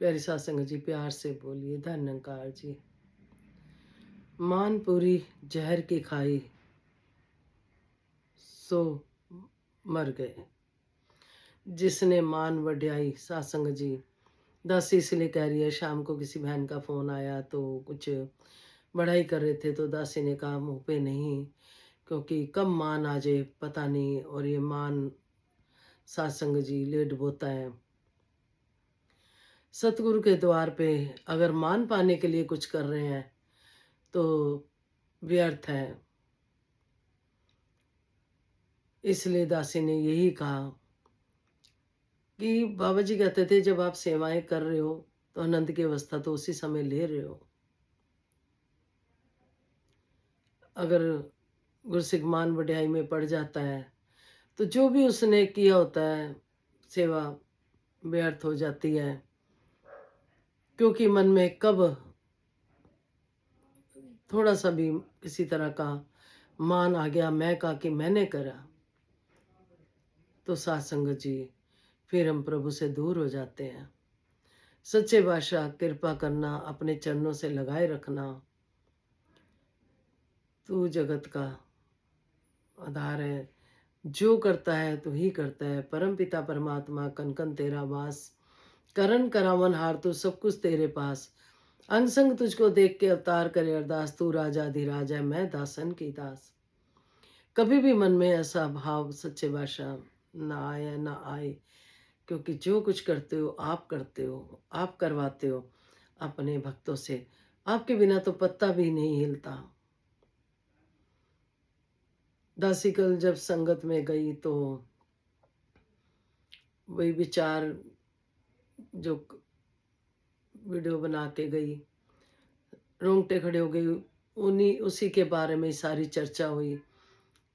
प्यारी सत्संग जी, प्यार से बोलिए। धन्यकार जी। मान पूरी जहर की खाई, सो मर गए। जिसने मान वड्याई, सत्संग जी। दासी इसलिए कह रही है, शाम को किसी बहन का फोन आया तो कुछ बढ़ाई कर रहे थे, तो दासी ने कहा मुंह पे नहीं, क्योंकि कब मान आ जाए पता नहीं, और ये मान सत्संग जी लेट बोता है। सतगुरु के द्वार पे अगर मान पाने के लिए कुछ कर रहे हैं तो व्यर्थ है। इसलिए दासी ने यही कहा कि बाबा जी कहते थे, जब आप सेवाएं कर रहे हो तो आनंद की अवस्था तो उसी समय ले रहे हो। अगर गुरसिक मान वड्याई में पड़ जाता है तो जो भी उसने किया होता है, सेवा व्यर्थ हो जाती है। क्योंकि मन में कब थोड़ा सा भी किसी तरह का मान आ गया, मैं का कि मैंने करा, तो सात संगत जी फिर हम प्रभु से दूर हो जाते हैं। सच्चे बादशाह कृपा करना, अपने चरणों से लगाए रखना। तू जगत का आधार है, जो करता है तू ही करता है। परम पिता परमात्मा कन कन तेरा वास, करन करावन हार तू सब कुछ तेरे पास। अंग संग तुझको देख के अवतार करे अरदास, तू राजा धीराज है मैं दासन की दास। कभी भी मन में ऐसा भाव सच्चे बादशाह ना आए ना आए, क्योंकि जो कुछ करते हो, आप करवाते हो अपने भक्तों से। आपके बिना तो पत्ता भी नहीं हिलता। दासी कल जब संगत में गई तो वही विचार जो वीडियो बना के गई, रोंगटे खड़े हो गई। उन्हीं उसी के बारे में सारी चर्चा हुई।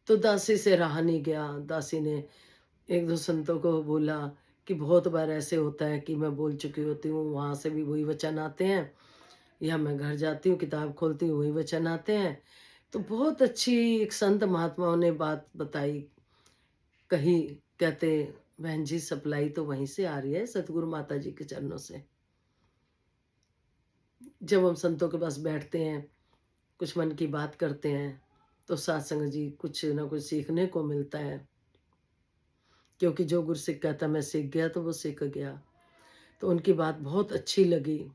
तो दासी से रहा नहीं गया। दासी ने एक दो संतों को बोला कि बहुत बार ऐसे होता है कि मैं बोल चुकी होती हूँ, वहां से भी वही वचन आते हैं, या मैं घर जाती हूँ किताब खोलती हूँ वही वचन आते हैं। तो बहुत अच्छी एक संत महात्माओं ने बात बताई, कही। कहते, बहन जी सप्लाई तो वहीं से आ रही है, सतगुरु माता जी के चरणों से। जब हम संतों के पास बैठते हैं, कुछ मन की बात करते हैं, तो सत्संग जी कुछ ना कुछ सीखने को मिलता है। क्योंकि जो गुरु सिख कहता मैं सीख गया तो वो सीख गया। तो उनकी बात बहुत अच्छी लगी।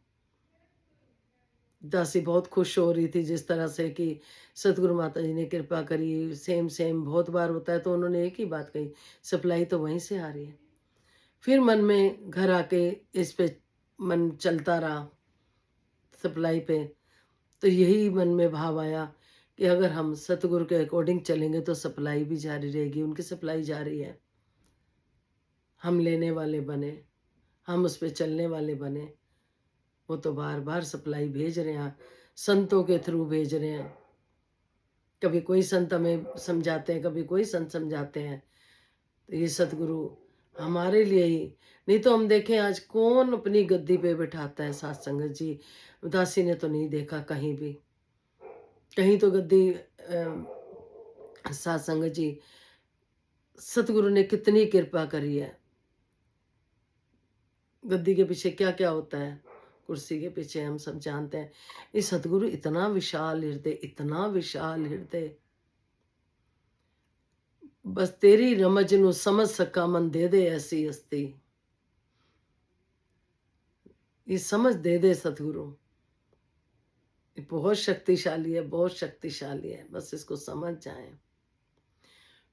दासी बहुत खुश हो रही थी जिस तरह से कि सतगुरु माता जी ने कृपा करी। सेम सेम बहुत बार होता है, तो उन्होंने एक ही बात कही, सप्लाई तो वहीं से आ रही है। फिर मन में घर आके इस पे मन चलता रहा, सप्लाई पे। तो यही मन में भाव आया कि अगर हम सतगुरु के अकॉर्डिंग चलेंगे तो सप्लाई भी जारी रहेगी। उनकी सप्लाई जारी है, हम लेने वाले बने, हम उस पे चलने वाले बने। वो तो बार बार सप्लाई भेज रहे हैं, संतों के थ्रू भेज रहे हैं। कभी कोई संत हमें समझाते हैं, कभी कोई संत समझाते हैं। तो ये सतगुरु हमारे लिए ही, नहीं तो हम देखें आज कौन अपनी गद्दी पे बिठाता है। सात संगत जी, उदासी ने तो नहीं देखा कहीं भी। कहीं तो गद्दी सात संगत जी, सतगुरु ने कितनी कृपा करी है। गद्दी के पीछे क्या क्या होता है, कुर्सी के पीछे हम सब जानते हैं। ये सतगुरु इतना विशाल हृदय, इतना विशाल हृदय। बस तेरी रमज नु समझ सका मन, दे दे ऐसी हस्ती। ये समझ दे दे सतगुरु। ये बहुत शक्तिशाली है, बहुत शक्तिशाली है। बस इसको समझ जाए,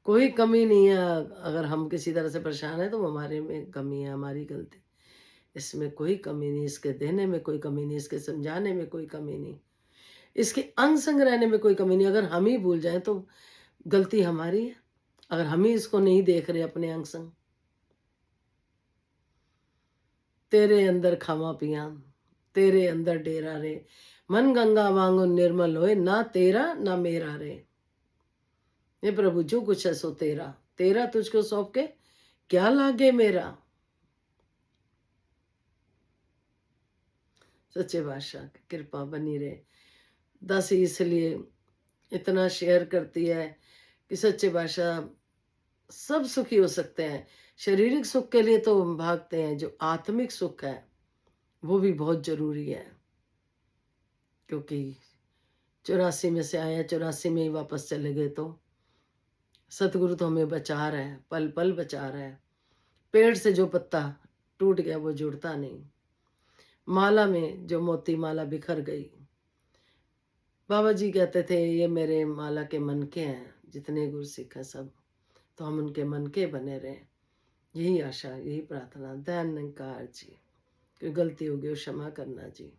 कोई कमी नहीं है। अगर हम किसी तरह से परेशान है तो वो हमारे में कमी है, हमारी गलती। इसमें कोई कमी नहीं, इसके देने में कोई कमी नहीं, इसके समझाने में कोई कमी नहीं, इसके अंग संग रहने में कोई कमी नहीं। अगर हम ही भूल जाए तो गलती हमारी है। अगर हम ही इसको नहीं देख रहे अपने अंग संग। तेरे अंदर खावा पिया, तेरे अंदर डेरा रे, मन गंगा वांगो निर्मल होए, ना तेरा ना मेरा रे। हे प्रभु, जो कुछ है सो तेरा, तेरा तुझको सौंप के क्या लागे मेरा। सच्चे बादशाह की कृपा बनी रहे। दासी इसलिए इतना शेयर करती है कि सच्चे बादशाह सब सुखी हो सकते हैं। शारीरिक सुख के लिए तो हम भागते हैं, जो आत्मिक सुख है वो भी बहुत ज़रूरी है, क्योंकि 84 में से आए, 84 में ही वापस चले गए, तो सतगुरु तो हमें बचा रहा है, पल-पल बचा रहा है। पेड़ से जो पत्ता टूट गया वो जुड़ता नहीं। माला में जो मोती माला बिखर गई। बाबा जी कहते थे ये मेरे माला के मनके हैं, जितने गुरसिख हैं सब, तो हम उनके मनके बने रहें। यही आशा, यही प्रार्थना। दयाल निरंकार जी, कोई गलती होगी वो क्षमा करना जी।